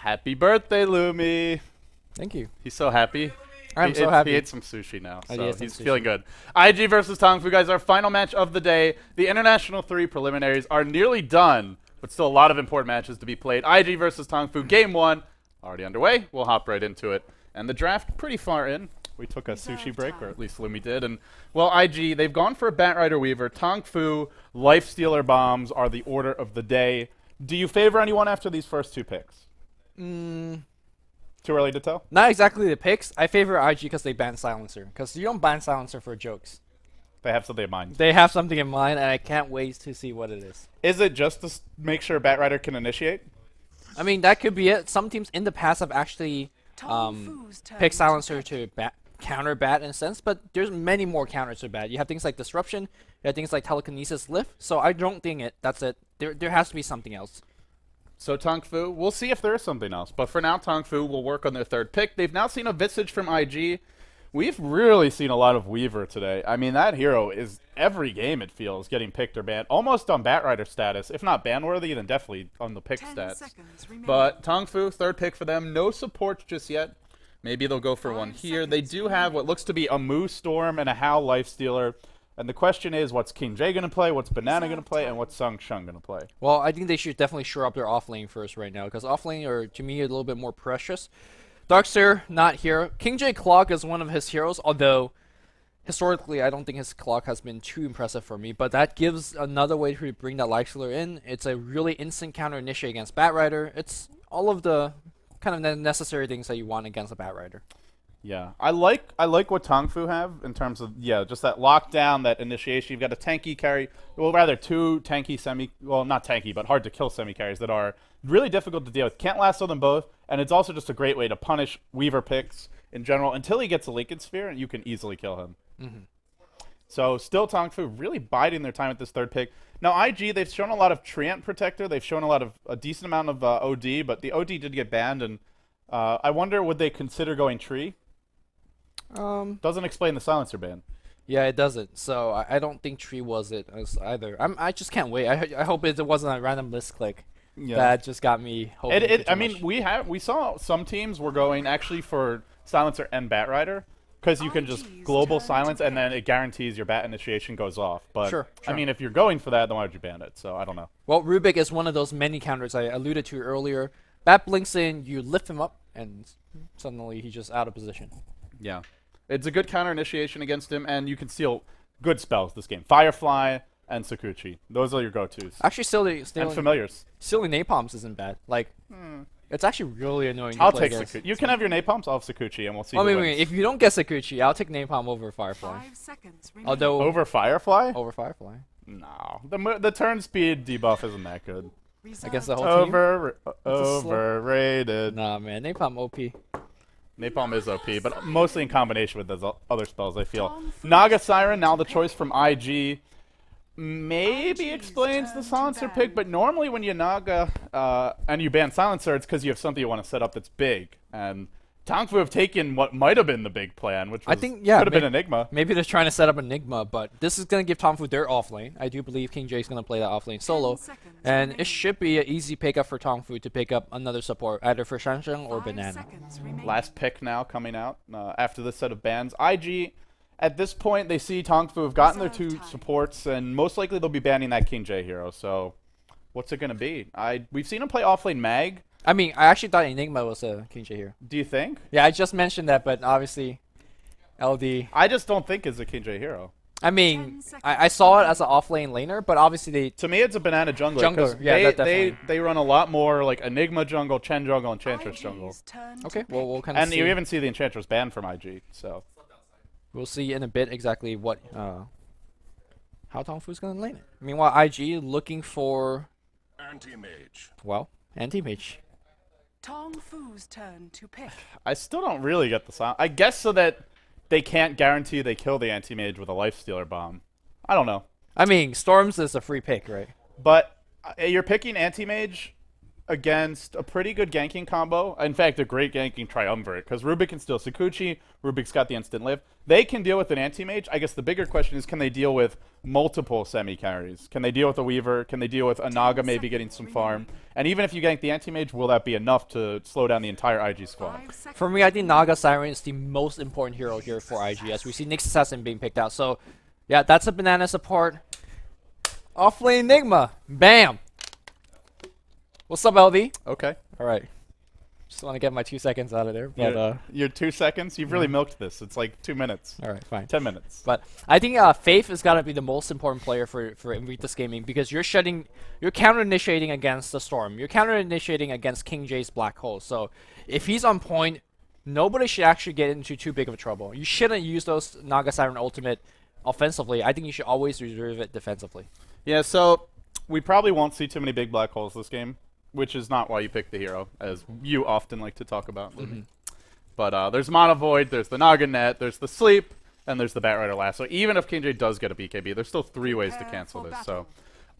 Happy birthday, Lumi. Thank you. He's so happy. I'm so happy. He ate some sushi now, I so ate some he's sushi. feeling good. IG versus Tongfu, guys, our final match of the day. The International 3 preliminaries are nearly done, but still a lot of important matches to be played. IG versus Tongfu, game 1, already underway. We'll hop right into it. And the draft pretty far in. We took a sushi break, or at least Lumi did. And, well, IG, they've gone for a Batrider Weaver. Tongfu, Lifestealer Bombs are the order of the day. Do you favor anyone after these first two picks? Too early to tell? Not exactly the picks. I favor IG because they ban Silencer. Because you don't ban Silencer for jokes. They have something in mind. They have something in mind, and I can't wait to see what it is. Is it just to make sure Batrider can initiate? I mean, that could be it. Some teams in the past have actually picked Silencer to counter Bat in a sense, but there's many more counters to Bat. You have things like Disruption, you have things like Telekinesis Lift, so I don't think that's it. There has to be something else. So Tongfu, we'll see if there is something else. But for now, Tongfu will work on their third pick. They've now seen a Visage from IG. We've really seen a lot of Weaver today. I mean, that hero is every game, it feels, getting picked or banned. Almost on Batrider status. If not ban-worthy, then definitely on the pick stats. But Tongfu, third pick for them. No support just yet. Maybe they'll go for one here. They do have what looks to be a Moo Storm and a Hal Lifestealer. And the question is, what's King J going to play, what's Banana going to play, and what's Sung Shung going to play? Well, I think they should definitely shore up their offlane first right now, because offlane are, to me, a little bit more precious. Darkseer, not here. King J Clock is one of his heroes, although historically I don't think his Clock has been too impressive for me, but that gives another way to bring that Lifestealer in. It's a really instant counter initiate against Batrider. It's all of the kind of necessary things that you want against a Batrider. Yeah, I like what Tongfu have in terms of, just that lockdown, that initiation. You've got a tanky carry, well, rather two tanky well, not tanky, but hard to kill semi-carries that are really difficult to deal with. Can't last on them both, and it's also just a great way to punish Weaver picks in general until he gets a Lincoln Sphere, and you can easily kill him. So still Tongfu really biding their time at this third pick. Now IG, they've shown a lot of Treant Protector. They've shown a decent amount of OD, but the OD did get banned, and I wonder, would they consider going Tree? Doesn't explain the Silencer ban. Yeah, it doesn't. So I don't think Tree was it either. I just can't wait. I hope it wasn't a random list click. Yeah. That just got me hoping. I mean, we saw some teams were going actually for Silencer and Batrider because you can just global silence and then it guarantees your Bat initiation goes off. But sure. I mean, if you're going for that, then why would you ban it? So I don't know. Well, Rubik is one of those many counters I alluded to earlier. Bat blinks in, you lift him up, and suddenly he's just out of position. Yeah. It's a good counter initiation against him, and you can steal good spells this game. Firefly and Sakuchi. Those are your go-tos. Actually, stealing and familiars. Stealing Napalms isn't bad. Like, it's actually really annoying. I'll take Sakuchi. You can have your Napalms, I'll have Sakuchi, and we'll see. Wait. If you don't get Sakuchi, I'll take Napalm over Firefly. 5 seconds remaining. Although over Firefly? Over Firefly. No, the turn speed debuff isn't that good. I guess the whole team. Overrated. Nah, man, Napalm OP. Napalm is OP, but mostly in combination with those other spells, I feel. Naga Siren, now the choice from IG. Maybe explains the Silencer pick, but normally when you Naga and you ban Silencer, it's because you have something you want to set up that's big. And Tongfu have taken what might have been the big plan, which was, could have been Enigma. Maybe they're trying to set up Enigma, but this is going to give Tongfu their offlane. I do believe King J is going to play that offlane solo. And it should be an easy pickup for Tongfu to pick up another support, either for Shansheng or Banana. Last pick now coming out after this set of bans. IG, at this point, they see Tongfu have gotten their two supports, and most likely they'll be banning that King J hero. So what's it going to be? We've seen him play offlane Mag. I mean, I actually thought Enigma was a King J hero. Do you think? Yeah, I just mentioned that, but obviously, LD. I just don't think it's a King J hero. I mean, I saw it as an offlane laner, but obviously they... To me, it's a Banana jungler. Yeah, they run a lot more like Enigma jungle, Chen jungle, and Enchantress jungle. Okay, well, we'll kind of see. And you even see the Enchantress banned from IG, so... We'll see in a bit exactly what... how Tongfu's going to lane it. Meanwhile, IG looking for... Anti-mage. Well, anti-mage. Tongfu's turn to pick. I still don't really get the sound. I guess so that they can't guarantee they kill the anti-mage with a Lifestealer bomb. I don't know. I mean, Storms is a free pick, right? But you're picking anti-mage against a pretty good ganking combo. In fact, a great ganking triumvirate, because Rubik can steal Sakuchi, Rubik's got the instant live. They can deal with an anti-mage. I guess the bigger question is, can they deal with multiple semi-carries? Can they deal with a Weaver? Can they deal with a Naga maybe getting some farm? And even if you gank the anti-mage, will that be enough to slow down the entire IG squad? For me, I think Naga Siren is the most important hero here for IG, as we see Nyx Assassin being picked out. So, yeah, that's a banana support. Offlane Enigma. Bam! What's up, LD? Okay. All right. Just want to get my 2 seconds out of there. But, Your 2 seconds? You've really milked this. It's like 2 minutes. all right, fine. 10 minutes. But I think Faith has got to be the most important player for Invictus Gaming, because you're counter-initiating against the Storm. You're counter-initiating against King J's Black Hole. So if he's on point, nobody should actually get into too big of trouble. You shouldn't use those Naga Siren ultimate offensively. I think you should always reserve it defensively. Yeah, so we probably won't see too many big black holes this game, which is not why you pick the hero, as you often like to talk about. But there's Mana Void, there's the Naga Net, there's the Sleep, and there's the Batrider last. So even if King J does get a BKB, there's still 3 ways to cancel this. So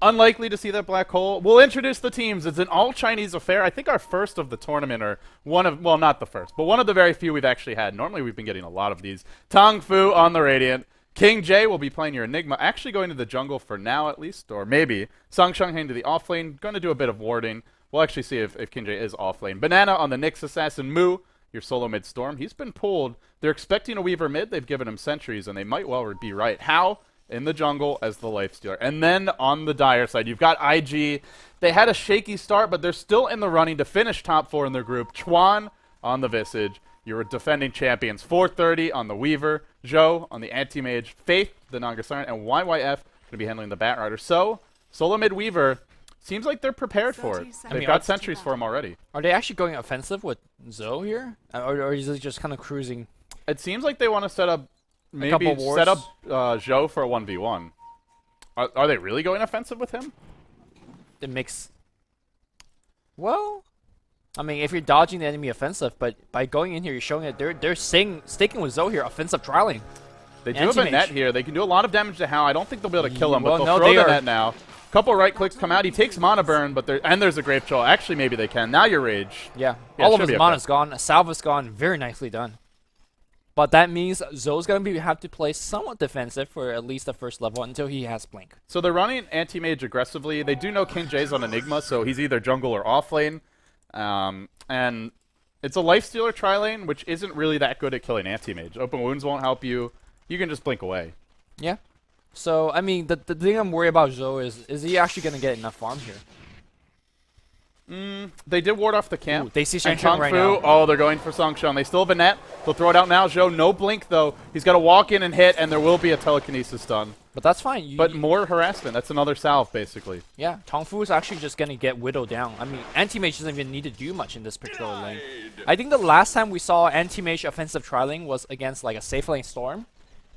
unlikely to see that black hole. We'll introduce the teams. It's an all-Chinese affair. I think our first of the tournament, or one of, well, not the first, but one of the very few we've actually had. Normally we've been getting a lot of these. Tong Fu on the Radiant. King J will be playing your Enigma, actually going to the jungle for now at least, or maybe. Song Shungheng to the offlane, going to do a bit of warding. We'll actually see if King J is offlane. Banana on the Nyx Assassin. Mu, your solo mid Storm. He's been pulled. They're expecting a Weaver mid. They've given him sentries, and they might well be right. How? In the jungle as the Lifestealer. And then on the Dire side, you've got IG. They had a shaky start, but they're still in the running to finish top 4 in their group. Chuan on the Visage. Your defending champions. 430 on the Weaver. Zhou on the Anti-Mage. Faith, the Naga Siren. And YYF going to be handling the Batrider. So, solo mid Weaver. Seems like they're prepared for it. They've got sentries for him already. Are they actually going offensive with Zoe here? Or is it just kind of cruising? It seems like they want to set up, maybe set up Zhou for a 1v1. Are they really going offensive with him? It makes... Well... I mean, if you're dodging the enemy offensive, but by going in here, you're showing that they're sticking with Zoe here, offensive trialing. They do have a net here. They can do a lot of damage to Hao. I don't think they'll be able to kill him, but Well, they'll no, throw the they net now. Couple right clicks come out. He takes mana burn, but there's a Grave Troll. Actually, maybe they can. Now your Rage. Yeah, Yeah, all it of should his be mana's gone. Salva's gone. Very nicely done. But that means Zoe's going to have to play somewhat defensive for at least the first level until he has Blink. So they're running Anti-Mage aggressively. They do know King J's on Enigma, so he's either jungle or off lane. And it's a Lifestealer tri-lane, which isn't really that good at killing Anti-Mage. Open Wounds won't help you. You can just blink away. Yeah. So, I mean, the thing I'm worried about Zoe is he actually going to get enough farm here? They did ward off the camp. Ooh, they see And Shang Kung right Fu, now. oh, they're going for Song Shang. They still have a net. They'll throw it out now. Zhou, no blink, though. He's got to walk in and hit, and there will be a telekinesis stun. But that's fine. But more harassment. That's another salve, basically. Yeah, Tong Fu is actually just going to get whittled down. I mean, Anti-Mage doesn't even need to do much in this particular lane. I think the last time we saw Anti-Mage offensive trialing was against like a safe lane Storm.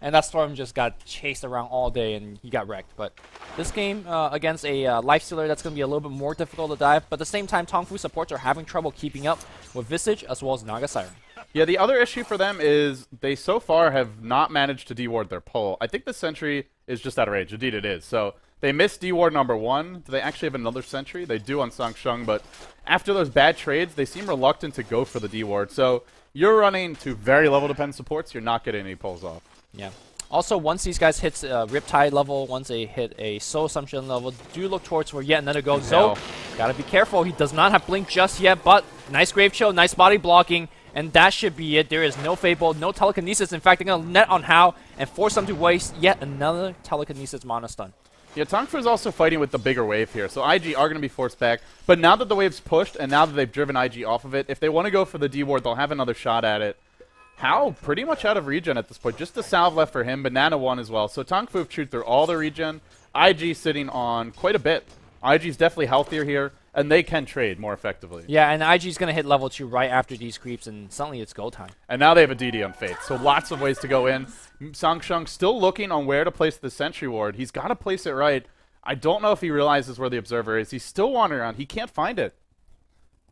And that Storm just got chased around all day and he got wrecked. But this game against a Lifestealer, that's going to be a little bit more difficult to dive. But at the same time, Tong Fu supports are having trouble keeping up with Visage as well as Naga Siren. Yeah, the other issue for them is they so far have not managed to deward their pull. I think the sentry is just out of range. Indeed it is. So they missed deward number 1. Do they actually have another sentry? They do on Song Shang, but after those bad trades, they seem reluctant to go for the deward. So you're running to very level dependent supports. You're not getting any pulls off. Yeah. Also, once these guys hit Riptide level, once they hit a Soul Assumption level, do look towards where yet another go. Zoe, gotta be careful. He does not have Blink just yet, but nice Grave Chill, nice body blocking, and that should be it. There is no Fable, no Telekinesis. In fact, they're gonna net on Hao and force them to waste yet another Telekinesis mana stun. Yeah, Tong Fu is also fighting with the bigger wave here, so IG are going to be forced back. But now that the wave's pushed, and now that they've driven IG off of it, if they want to go for the D-ward, they'll have another shot at it. Hao pretty much out of regen at this point. Just a salve left for him. Banana 1 as well. So Tong Fu have chewed through all the regen. IG sitting on quite a bit. IG's definitely healthier here, and they can trade more effectively. Yeah, and IG's going to hit level 2 right after these creeps, and suddenly it's go time. And now they have a DD on Faith, so lots of ways to go in. Song Shang still looking on where to place the sentry ward. He's got to place it right. I don't know if he realizes where the observer is. He's still wandering around. He can't find it.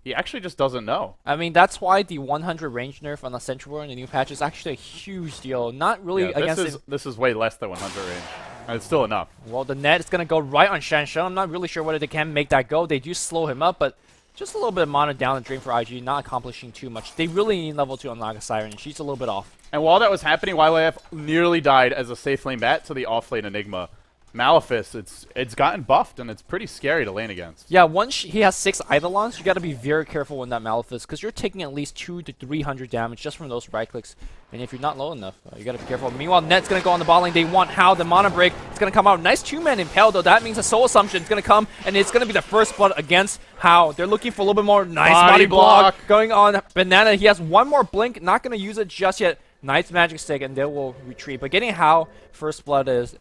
He actually just doesn't know. I mean, that's why the 100 range nerf on the Sentry Ward in the new patch is actually a huge deal. Not really Yeah, against... this is way less than 100 range. And it's still enough. Well, the net is going to go right on Shan Sheng. I'm not really sure whether they can make that go. They do slow him up, but Just a little bit of mana down the drain for IG, not accomplishing too much. They really need level 2 unlock a Siren, and she's a little bit off. And while that was happening, YYF nearly died as a safe lane bat to the off-lane Enigma. Malefice, it's gotten buffed, and it's pretty scary to lane against. Yeah, once he has 6 Eidolons, you got to be very careful with that Malefice, because you're taking at least 200 to 300 damage just from those right clicks. And if you're not low enough, you got to be careful. Meanwhile, Net's going to go on the bot lane. They want How, the mana break. It's going to come out. Nice 2-man impale, though. That means a Soul Assumption is going to come, and it's going to be the first blood against How. They're looking for a little bit more nice body block going on. Banana, he has one more blink. Not going to use it just yet. Nice magic stick, and they will retreat. But getting How first blood is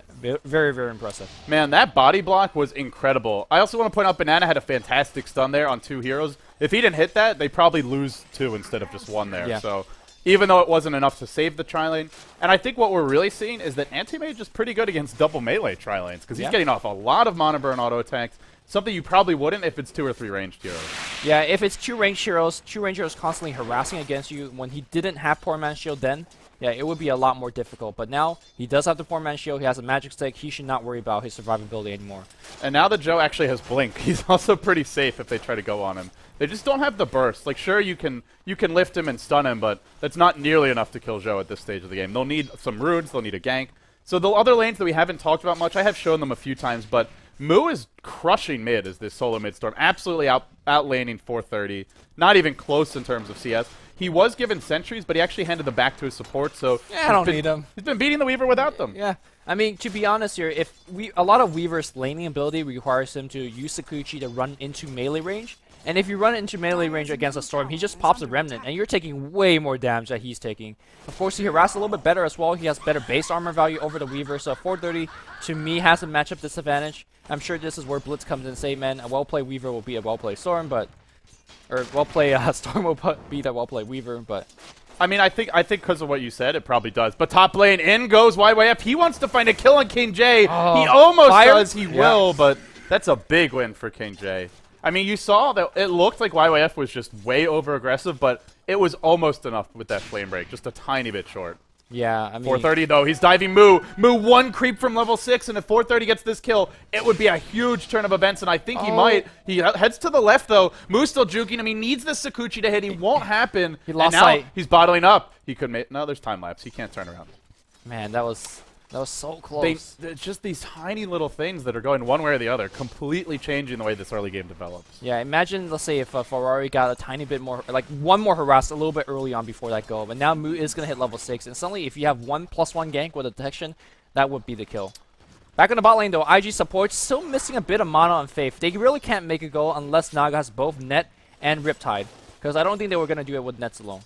very, very impressive. Man, that body block was incredible. I also want to point out Banana had a fantastic stun there on 2 heroes. If he didn't hit that, they probably lose 2 instead of just 1 there. Yeah. So even though it wasn't enough to save the tri-lane. And I think what we're really seeing is that Anti-Mage is pretty good against double melee tri-lanes because he's getting off a lot of mana burn auto attacks. Something you probably wouldn't if it's 2 or 3 ranged heroes. Yeah, if it's 2 ranged heroes constantly harassing against you when he didn't have Poor Man Shield then, yeah, it would be a lot more difficult. But now, he does have the Poor Man Shield, he has a magic stick, he should not worry about his survivability anymore. And now that Joe actually has Blink, he's also pretty safe if they try to go on him. They just don't have the burst. Like, sure, you can lift him and stun him, but that's not nearly enough to kill Joe at this stage of the game. They'll need some runes, they'll need a gank. So the other lanes that we haven't talked about much, I have shown them a few times, but Moo is crushing mid as this solo mid storm. Absolutely outlaning 430. Not even close in terms of CS. He was given sentries, but he actually handed them back to his support, so Yeah, I don't need him. He's been beating the Weaver without them. Yeah, I mean, to be honest here, a lot of Weaver's laning ability requires him to use Sakuchi to run into melee range. And if you run into melee range against a Storm, he just pops a Remnant, and you're taking way more damage that he's taking. Of course, he harasses a little bit better as well. He has better base armor value over the Weaver, so 430 to me has a matchup disadvantage. I'm sure this is where Blitz comes in and say, man, a well-played Weaver will be a well-played Storm, but... Or well-played Storm will beat a well-played Weaver, but... I mean, I think because of what you said, it probably does. But top lane, in goes YYF. He wants to find a kill on King J. Oh, he almost fire? does. He will, but that's a big win for King J. I mean, you saw that it looked like YYF was just way over-aggressive, but it was almost enough with that flame break. Just a tiny bit short. Yeah, I mean... 430, though. He's diving Moo. Moo 1 creep from level 6, and if 430 gets this kill, it would be a huge turn of events, and I think he might. He heads to the left, though. Moo's still juking him. He needs the Sakuchi to hit. He won't happen. He lost and now sight. He's bottling up. He could make... No, there's time lapse. He can't turn around. Man, that was so close. They're just these tiny little things that are going one way or the other, completely changing the way this early game develops. Yeah, imagine, let's say, if Ferrari got a tiny bit more, like one more harass a little bit early on before that go, but now Moo is going to hit level 6, and suddenly if you have 1+1 gank with a detection, that would be the kill. Back in the bot lane though, IG support still missing a bit of mana on Faith. They really can't make a go unless Naga has both Net and Riptide, because I don't think they were going to do it with Nets alone.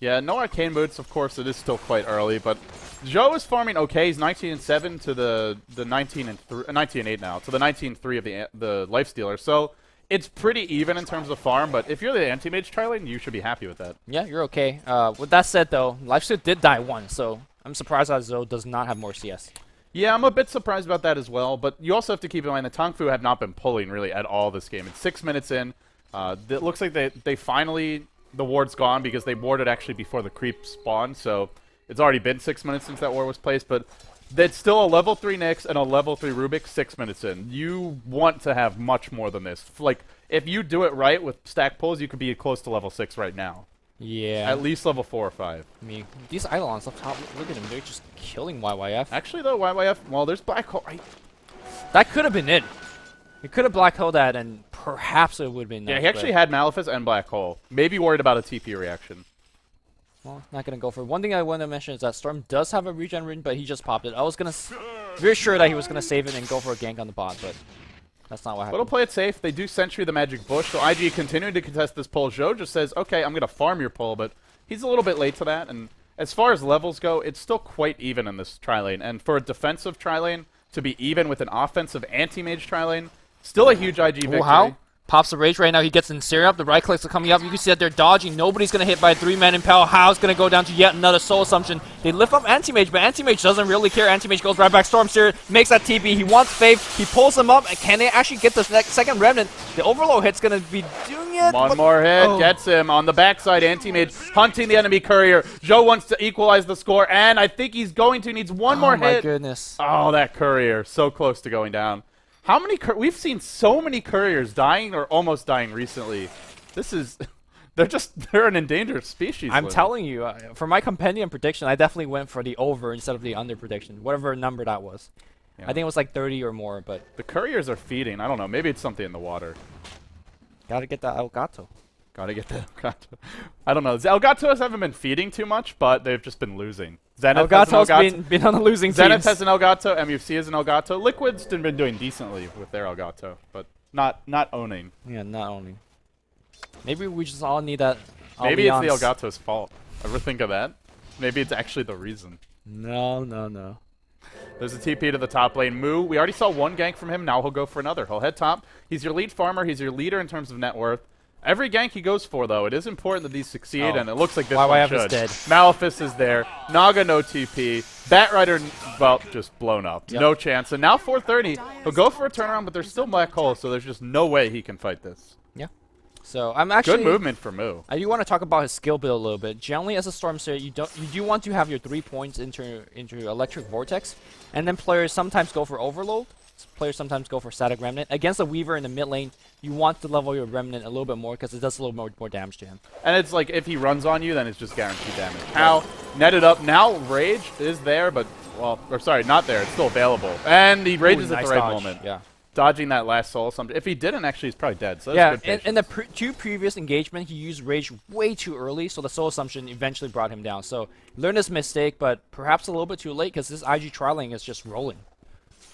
Yeah, no arcane boots, of course. It is still quite early, but Joe is farming okay. He's 19-7 to the 19-8 now, to the 19-3 of the Lifestealer. So it's pretty even in terms of farm, but if you're the anti-mage tri-lane, you should be happy with that. Yeah, you're okay. With that said though, Lifesteal did die once, so I'm surprised that Zoe does not have more CS. Yeah, I'm a bit surprised about that as well, but you also have to keep in mind that Tongfu have not been pulling really at all this game. It's 6 minutes in. It looks like they finally... The ward's gone because they warded actually before the creep spawned, so it's already been 6 minutes since that ward was placed, but it's still a level 3 Nyx and a level 3 Rubik 6 minutes in. You want to have much more than this. Like, if you do it right with stack pulls, you could be close to level 6 right now. Yeah. At least level 4 or 5. I mean, these Eidolons up top, look at them, they're just killing YYF. Actually, though, YYF, well, there's Black Hole. That could have been it. He could have Black Hole that, and perhaps it would have been nice. Yeah, he actually had Malefice and Black Hole. Maybe worried about a TP reaction. Well, not going to go for it. One thing I want to mention is that Storm does have a regen rune, but he just popped it. I was going to... Very sure that he was going to save it and go for a gank on the bot, but that's not what happened. But he'll play it safe. They do Sentry the Magic Bush, so IG continuing to contest this pull. Zhou just says, okay, I'm going to farm your pull, but he's a little bit late to that. And as far as levels go, it's still quite even in this tri-lane. And for a defensive tri-lane to be even with an offensive anti-mage tri-lane, still a huge IG victory. How? Pops the Rage right now. He gets in Syria up. The right clicks are coming up. You can see that they're dodging. Nobody's going to hit by a 3-man impale. Hao's going to go down to yet another Soul Assumption. They lift up Anti-Mage, but Anti-Mage doesn't really care. Anti-Mage goes right back. Storm Syria makes that TP. He wants Faith. He pulls him up. And can they actually get the second Remnant? The Overload hit's going to be doing it. One more hit. Gets him. On the backside, Anti-Mage hunting the enemy courier. Zhou wants to equalize the score, and I think he's going to. Needs one more hit. Oh, my goodness. Oh, that courier. So close to going down. How many? We've seen so many couriers dying or almost dying recently. This is. They're an endangered species. I'm Lynn. telling you, for my compendium prediction, I definitely went for the over instead of the under prediction, whatever number that was. Yeah. I think it was like 30 or more, but The couriers are feeding. I don't know. Maybe it's something in the water. gotta get that Elgato. Gotta get the Elgato. I don't know. The Elgatos haven't been feeding too much, but they've just been losing. Zenith has an Elgato's Elgato. been on the losing Zenith teams. has an Elgato. MUFC has an Elgato. Liquid's been doing decently with their Elgato, but not owning. Yeah, not only. Maybe we just all need that. Maybe it's the ambiance. Elgato's fault. Ever think of that? Maybe it's actually the reason. No. There's a TP to the top lane. Moo, we already saw one gank from him. Now he'll go for another. He'll head top. He's your lead farmer. He's your leader in terms of net worth. Every gank he goes for, though, it is important that these succeed, and it looks like this one YYF is should. dead. Malefice is there. Naga, no TP. Batrider, well, just blown up. Yep. No chance. And now 430. He'll go for a turnaround, but there's still Black Hole, so there's just no way he can fight this. Yeah. So I'm actually Good movement for Moo. I do want to talk about his skill build a little bit. Generally, as a Stormseer, you do want to have your 3 points into Electric Vortex, and then players sometimes go for Overload. Players sometimes go for Static Remnant. Against a Weaver in the mid lane, you want to level your Remnant a little bit more because it does a little more damage to him. And it's like if he runs on you, then it's just guaranteed damage. How netted up. Now Rage is there, but, well, or sorry, not there. It's still available. And he rages Ooh, at nice the right dodge. moment. Yeah. Dodging that last soul. If he didn't, actually, he's probably dead. So that's Yeah, good patience. in the two previous engagement, he used Rage way too early, so the Soul Assumption eventually brought him down. So, learned his mistake, but perhaps a little bit too late because this IG trialing is just rolling.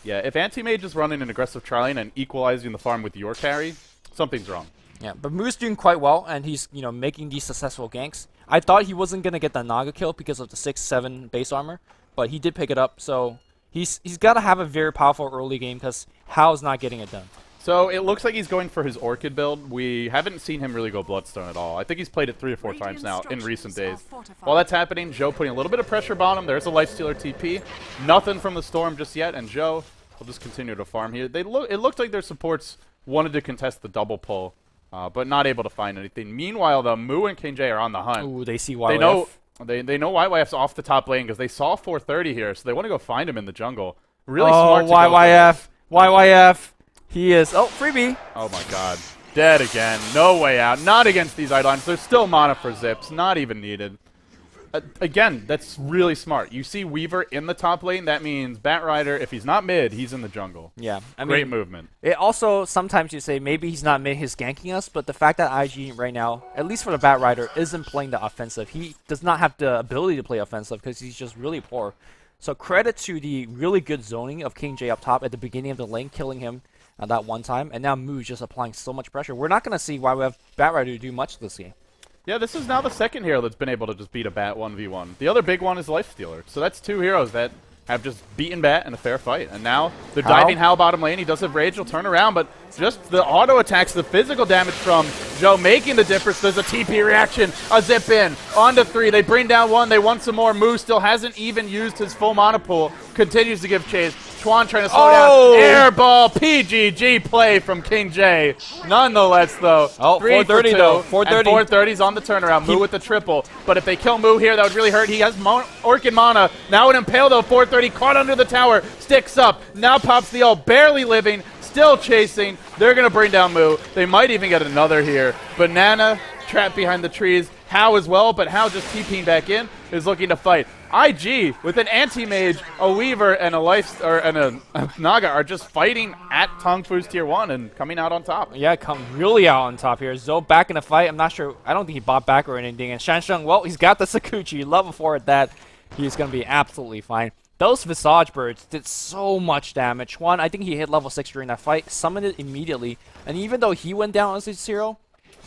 Yeah, if Anti-Mage is running an aggressive trialing and equalizing the farm with your carry, something's wrong. Yeah, but Moo's doing quite well, and he's making these successful ganks. I thought he wasn't gonna get the Naga kill because of the 6/7 base armor, but he did pick it up. So he's got to have a very powerful early game because Hao's not getting it done. So it looks like he's going for his Orchid build. We haven't seen him really go Bloodstone at all. I think he's played it 3 or 4 times now in recent days. While that's happening, Joe putting a little bit of pressure on him. There's a Lifestealer TP. Nothing from the Storm just yet, and Joe will just continue to farm here. It looked like their supports wanted to contest the double pull, but not able to find anything. Meanwhile, though, Moo and King J are on the hunt. Ooh, they see YYF. They know YYF's off the top lane because they saw 430 here, so they want to go find him in the jungle. Really Oh, smart to go for YYF. YYF. He is. Oh, freebie. Oh my god. Dead again. No way out. Not against these Eidolons. There's still mana for Zips. Not even needed. Again, that's really smart. You see Weaver in the top lane. That means Batrider, if he's not mid, he's in the jungle. Yeah, I mean, Great movement. It also, sometimes you say maybe he's not mid, he's ganking us, but the fact that IG right now, at least for the Batrider, isn't playing the offensive. He does not have the ability to play offensive because he's just really poor. So credit to the really good zoning of King J up top at the beginning of the lane, killing him that one time, and now Moo's just applying so much pressure. We're not going to see YYF Batrider do much this game. Yeah, this is now the second hero that's been able to just beat a Bat 1v1. The other big one is Lifestealer. So that's 2 heroes that have just beaten Bat in a fair fight. And now they're diving Hal bottom lane. He does have Rage. He'll turn around, but just the auto attacks, the physical damage from Joe making the difference. There's a TP reaction, a zip in, onto 3. They bring down 1. They want some more. Moo still hasn't even used his full mana pool. Continues to give chase. Chuan trying to slow down. Air ball, PGG play from King J. Nonetheless, though. Oh, 430 though. 430. And 430's on the turnaround. Moo with the triple. But if they kill Moo here, that would really hurt. He has Orchid mana. Now an Impale, though. 430 caught under the tower. Sticks up. Now pops the ult. Barely living. Still chasing. They're going to bring down Moo. They might even get another here. Banana trapped behind the trees. Hao as well, but Hao just TPing back in is looking to fight. IG with an anti-mage, a Weaver, and a Naga are just fighting at Tong Fu's tier 1 and coming out on top. Yeah, come really out on top here. Zoe back in the fight. I'm not sure. I don't think he bought back or anything. And Shansheng, well, he's got the Sakuchi. Level 4 at that. He's going to be absolutely fine. Those Visage Birds did so much damage. One, I think he hit level 6 during that fight, summoned it immediately. And even though he went down as his hero,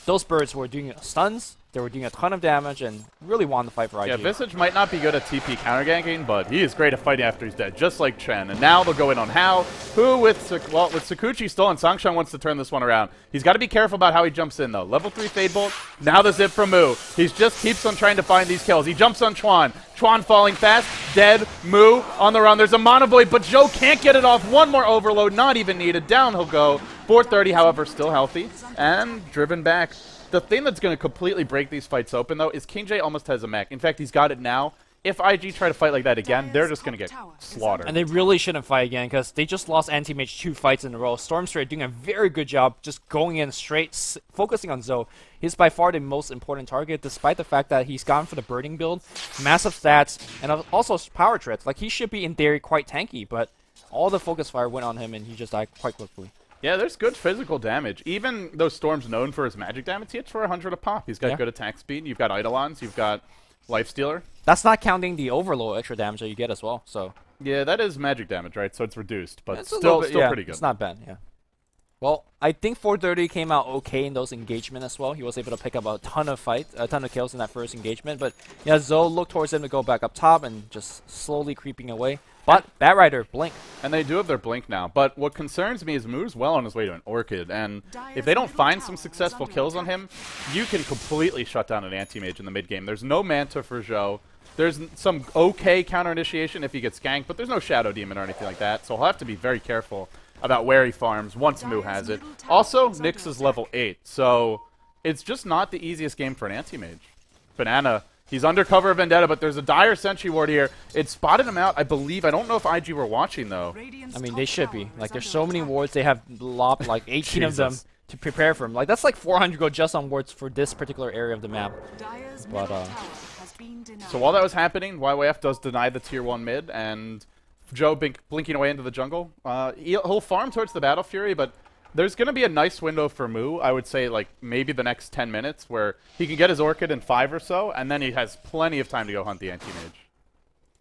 those birds were doing stuns. They were doing a ton of damage and really won the fight for IG. Yeah, Visage might not be good at TP counter ganking, but he is great at fighting after he's dead, just like Chen. And now they'll go in on Hao, who with Sakuchi stolen, Sangshang wants to turn this one around. He's got to be careful about how he jumps in, though. Level 3 Fade Bolt, now the zip from Moo. He just keeps on trying to find these kills. He jumps on Chuan. Chuan falling fast, dead. Moo on the run. There's a Mana Void, but Joe can't get it off. One more overload, not even needed. Down he'll go. 430, however, still healthy and driven back. The thing that's going to completely break these fights open, though, is King J almost has a mech. In fact, he's got it now. if IG try to fight like that again, they're just going to get slaughtered. And they really shouldn't fight again because they just lost Anti-Mage 2 fights in a row. Stormstray doing a very good job just going in straight, focusing on Zoe. He's by far the most important target, despite the fact that he's gone for the Birding build, massive stats, and also power threats. Like, he should be, in theory, quite tanky, but all the focus fire went on him, and he just died quite quickly. Yeah, there's good physical damage. Even though Storm's known for his magic damage, he hits for 100 a pop. He's got good attack speed. You've got Eidolons. You've got Lifestealer. That's not counting the overload extra damage that you get as well. So yeah, that is magic damage, right? So it's reduced, but it's still pretty good. It's not bad, yeah. Well, I think 430 came out okay in those engagements as well. He was able to pick up a ton of kills in that first engagement. But yeah, Zoe looked towards him to go back up top and just slowly creeping away. But Bat Rider, blink. And they do have their blink now. But what concerns me is Moo's well on his way to an Orchid. And if they don't find some successful kills on him, you can completely shut down an Anti-Mage in the mid-game. There's no Manta for Zhou. There's some okay counter-initiation if he gets ganked, but there's no Shadow Demon or anything like that. So he'll have to be very careful about where he farms once Moo has it. Also, Nyx is level 8, so it's just not the easiest game for an Anti-Mage. Banana, he's under cover of Vendetta, but there's a dire Sentry Ward here. It spotted him out, I believe. I don't know if IG were watching, though. I mean, they should be. Like, there's so many wards. They have lopped, like, 18 of them to prepare for him. Like, that's like 400 gold just on wards for this particular area of the map. But, so while that was happening, YYF does deny the tier 1 mid, and Zhou blinking away into the jungle. He'll farm towards the Battle Fury, but there's going to be a nice window for Moo, I would say, like, maybe the next 10 minutes, where he can get his Orchid in 5 or so, and then he has plenty of time to go hunt the Anti-Mage.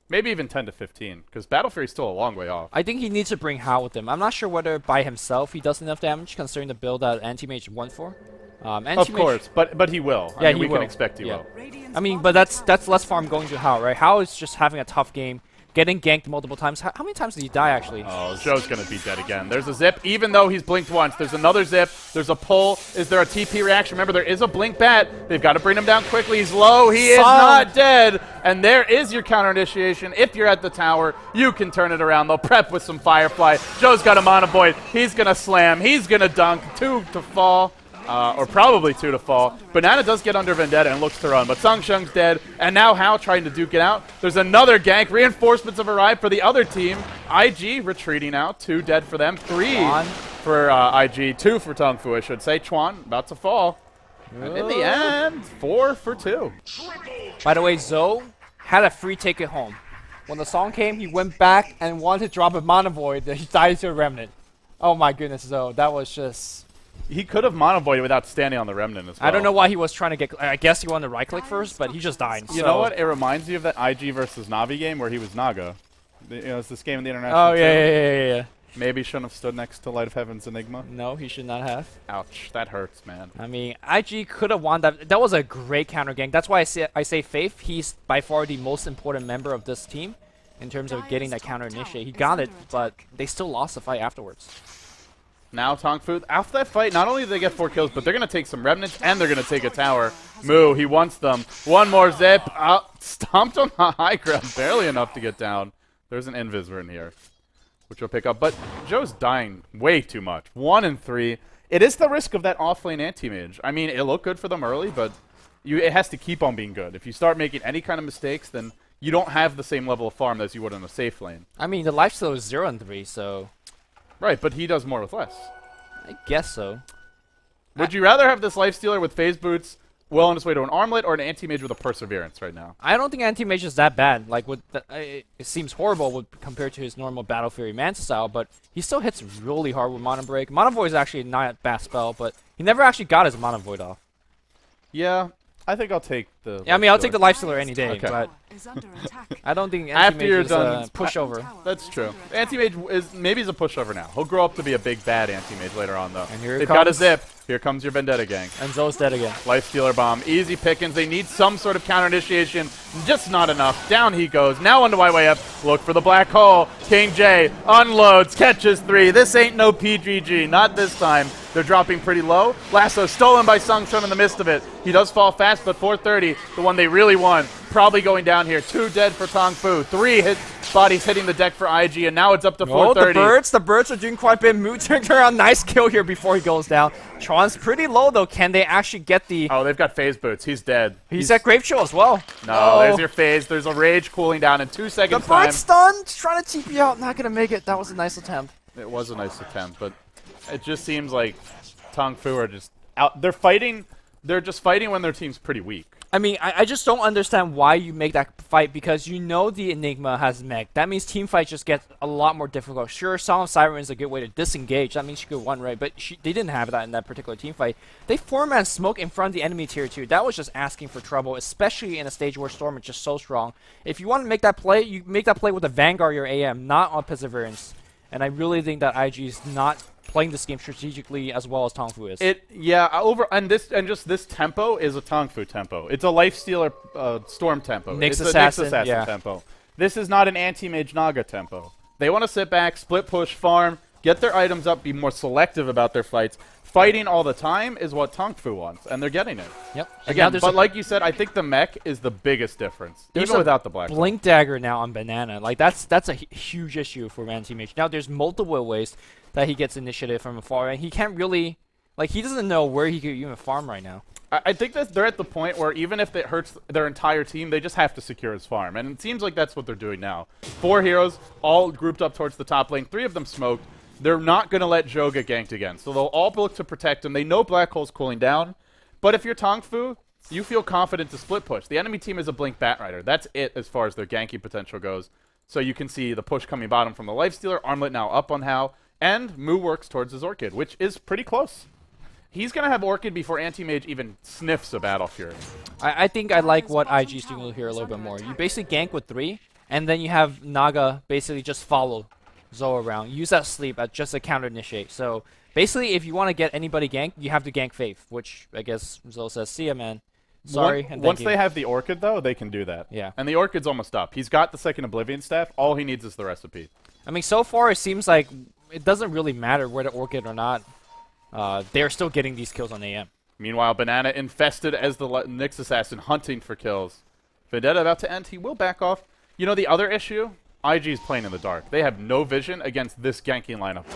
Maybe even 10 to 15, because Battle Fury's still a long way off. I think he needs to bring Hao with him. I'm not sure whether by himself he does enough damage, considering the build that Anti-Mage won for. Of course, but he will. Yeah, I mean, we can expect he will. I mean, but that's less farm going to Hao, right? Hao is just having a tough game, getting ganked multiple times. How many times did he die, actually? Oh, Zhou's going to be dead again. There's a zip, even though he's blinked once. There's another zip. There's a pull. Is there a TP reaction? Remember, there is a blink bat. They've got to bring him down quickly. He's low. He is not dead. And there is your counter initiation. If you're at the tower, you can turn it around. They'll prep with some Firefly. Zhou's got a Mana Void. He's going to slam. He's going to dunk. 2 to fall. Or probably 2 to fall. Banana does get under Vendetta and looks to run, but Sung Shung's dead, and now Hao trying to duke it out. There's another gank. Reinforcements have arrived for the other team. IG retreating out. 2 dead for them. 3 for IG. 2 for Tong Fu, I should say. Chuan about to fall. And in the end, 4 for 2. By the way, Zoe had a free ticket home. When the song came, he went back and wanted to drop a Mana Void. He died to a Remnant. Oh my goodness, Zoe. That was just... He could have Mana Voided without standing on the Remnant as well. I don't know why he was trying to get... I guess he wanted to right-click first, but he just died. You know what? It reminds me of that IG versus Navi game where he was Naga. You know, it's this game in the international. Oh, yeah. Maybe shouldn't have stood next to Light of Heaven's Enigma. No, he should not have. Ouch. That hurts, man. I mean, IG could have won that. That was a great counter gank. That's why I say Faith. He's by far the most important member of this team in terms of getting that counter initiate. He got it, but they still lost the fight afterwards. Now Tong Fu, after that fight, not only do they get 4 kills, but they're going to take some Remnants, and they're going to take a tower. Moo, he wants them. One more zip. Stomped on the high ground, barely enough to get down. There's an Invis in here, which we'll pick up. But Zhou's dying way too much. 1 and 3. It is the risk of that offlane Anti-Mage. I mean, it looked good for them early, but it has to keep on being good. If you start making any kind of mistakes, then you don't have the same level of farm as you would in a safe lane. I mean, the lifesteal is 0 and 3, so... Right, but he does more with less. I guess so. Would you rather have this Lifestealer with Phase Boots well on his way to an Armlet or an Anti-Mage with a Perseverance right now? I don't think Anti-Mage is that bad. Like, it seems horrible compared to his normal Battle Fury Manta style, but he still hits really hard with Mana Break. Mana Void is actually not a bad spell, but he never actually got his Mana Void off. Yeah, I think I'll take the... Yeah, I mean, I'll take the Lifestealer any day, Okay. but I don't think After you're Anti-Mage is done, a pushover. That's true. Anti-Mage is maybe he's a pushover now. He'll grow up to be a big bad Anti-Mage later on, though. And here it They've got a comes. zip. Here comes your Vendetta gang. And Zoe's dead again. Lifestealer bomb. Easy pickings. They need some sort of counter initiation. Just not enough. Down he goes. Now onto YYF. Look for the black hole. King J unloads. Catches 3. This ain't no PGG. Not this time. They're dropping pretty low. Lasso stolen by Sung Chun in the midst of it. He does fall fast, but 430, the one they really want, probably going down here. 2 dead for Tong Fu. 3 hit Bodies hitting the deck for IG, and now it's up to Oh, 430. the birds are doing quite a bit. Moo turned around, nice kill here before he goes down. Tron's pretty low though. Can they actually get the? Oh, they've got phase boots. He's dead. He's at Grave Chill as well. No, there's your phase. There's a rage cooling down in 2 The seconds time. bird's stunned, trying to TP out, not gonna make it. That was a nice attempt. It was a nice attempt, but it just seems like Tong Fu are just out. They're fighting. They're just fighting when their team's pretty weak. I mean, I just don't understand why you make that fight, because you know the Enigma has mech. That means team fights just get a lot more difficult. Sure, Song of Siren is a good way to disengage. That means she could one right, but they didn't have that in that particular team fight. They 4-man smoke in front of the enemy tier 2. That was just asking for trouble, especially in a stage where Storm is just so strong. If you want to make that play, you make that play with a Vanguard or AM, not on Perseverance. And I really think that IG is not playing this game strategically as well as Tong Fu is. Just this tempo is a Tong Fu tempo. It's a Lifestealer Storm tempo. Nyx it's Assassin, a Nyx Assassin yeah. tempo. This is not an anti-mage Naga tempo. They want to sit back, split push, farm, get their items up, be more selective about their fights. Fighting all the time is what Tong Fu wants, and they're getting it. Yep. Again, but like you said, I think the mech is the biggest difference, even without the black hole. Blink Dagger now on Banana. Like that's a huge issue for anti-mage. Now there's multiple ways that he gets initiative from afar, and he can't really, like, he doesn't know where he could even farm right now. I think that they're at the point where even if it hurts their entire team, they just have to secure his farm. And it seems like that's what they're doing now. 4 heroes, all grouped up towards the top lane. 3 of them smoked. They're not going to let Zhou get ganked again. So they'll all look to protect him. They know Black Hole's cooling down. But if you're Tong Fu, you feel confident to split push. The enemy team is a Blink Bat Rider. That's it as far as their ganking potential goes. So you can see the push coming bottom from the Lifestealer. Armlet now up on Hao. And Moo works towards his Orchid, which is pretty close. He's going to have Orchid before Anti-Mage even sniffs a Battle Fury. I think I like what IG's doing here a little bit more. You basically gank with 3, and then you have Naga basically just follow Zoe around. Use that sleep as just a counter initiate. So basically, if you want to get anybody ganked, you have to gank Faith, which I guess Zoe says, see ya, man. Sorry. Once they have the Orchid, though, they can do that. Yeah. And the Orchid's almost up. He's got the second Oblivion Staff. All he needs is the recipe. I mean, so far it seems like it doesn't really matter where the Orchid or not. They're still getting these kills on AM. Meanwhile, Banana infested as the Nyx Assassin, hunting for kills. Vendetta about to end. He will back off. You know the other issue? IG's playing in the dark. They have no vision against this ganking lineup.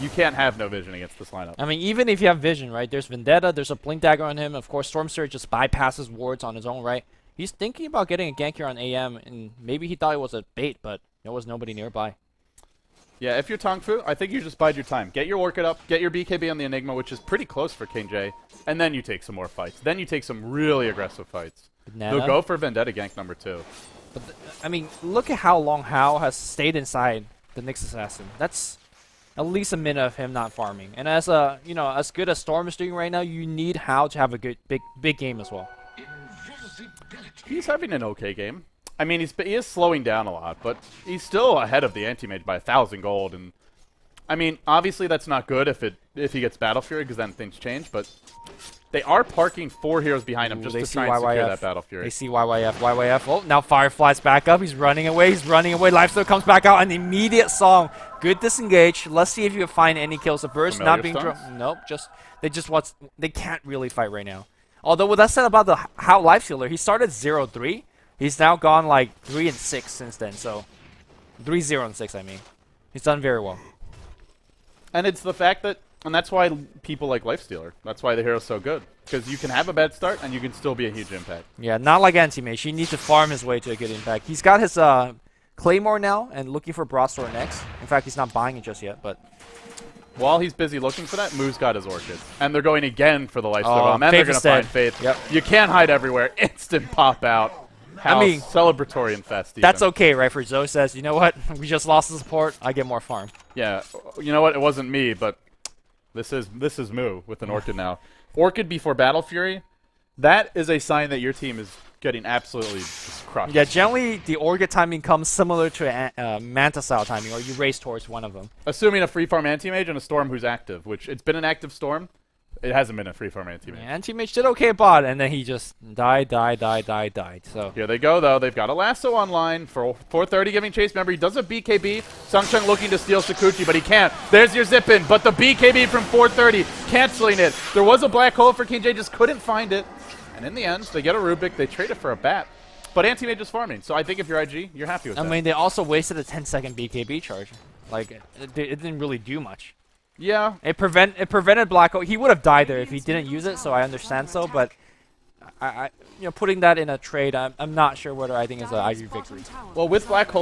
You can't have no vision against this lineup. I mean, even if you have vision, right? There's Vendetta, there's a Blink Dagger on him. Of course, Storm Surge just bypasses wards on his own, right? He's thinking about getting a gank here on AM, and maybe he thought it was a bait, but there was nobody nearby. Yeah, if you're Tong Fu, I think you just bide your time. Get your Orchid up, get your BKB on the Enigma, which is pretty close for King J, and then you take some more fights. Then you take some really aggressive fights. Banana. They'll go for Vendetta gank number 2. But I mean, look at how long Hao has stayed inside the Nyx Assassin. That's at least a minute of him not farming. And as as good as Storm is doing right now, you need Hao to have a good big game as well. He's having an okay game. I mean, he is slowing down a lot, but he's still ahead of the Anti-Mage by 1,000 gold. And I mean, obviously that's not good if he gets Battle Fury, because then things change. But they are parking 4 heroes behind him just to try and secure that Battle Fury. They see YYF. Oh, now Firefly's back up. He's running away. Lifesteal comes back out. An immediate song. Good disengage. Let's see if you can find any kills. The burst not being dropped. Nope. They can't really fight right now. Although with that said about the Hao Lifestealer, he started 0-3. He's now gone like 3-6 since then. So 3-0-6. I mean, he's done very well. And it's the fact that. And that's why people like Lifestealer. That's why the hero's so good. Because you can have a bad start, and you can still be a huge impact. Yeah, not like Anti-Mage. He needs to farm his way to a good impact. He's got his Claymore now, and looking for Broadsword next. In fact, he's not buying it just yet, but... While he's busy looking for that, Moo's got his Orchid. And they're going again for the Lifestealer bomb, and they're going to find Faith. Yep. You can't hide everywhere. Instant pop out. I mean, celebratory infest. Even. That's okay, right? For Zoe says, you know what? We just lost the support. I get more farm. Yeah. You know what? It wasn't me, but... This is Moo with an Orchid now. Orchid before Battle Fury, that is a sign that your team is getting absolutely just crushed. Yeah, generally the Orchid timing comes similar to Manta style timing, or you race towards one of them. Assuming a free farm Anti-Mage and a Storm who's active, which it's been an active Storm. It hasn't been a free farm Anti-Mage. Yeah, Anti-Mage did okay bot, and then he just died. So here they go, though. They've got a lasso online for 430 giving chase. Remember, he does a BKB. Sungchung looking to steal Sakuchi, but he can't. There's your zip-in, but the BKB from 430 canceling it. There was a black hole for King J, just couldn't find it. And in the end, they get a Rubik. They trade it for a bat. But Anti-Mage is farming, so I think if you're IG, you're happy with I that. mean, they also wasted a 10-second BKB charge. Like, it didn't really do much. Yeah. It prevented Black Hole. He would have died there if he didn't use it, so I understand so. But putting that in a trade, I'm not sure whether I think is an IG victory. Well, with Black Hole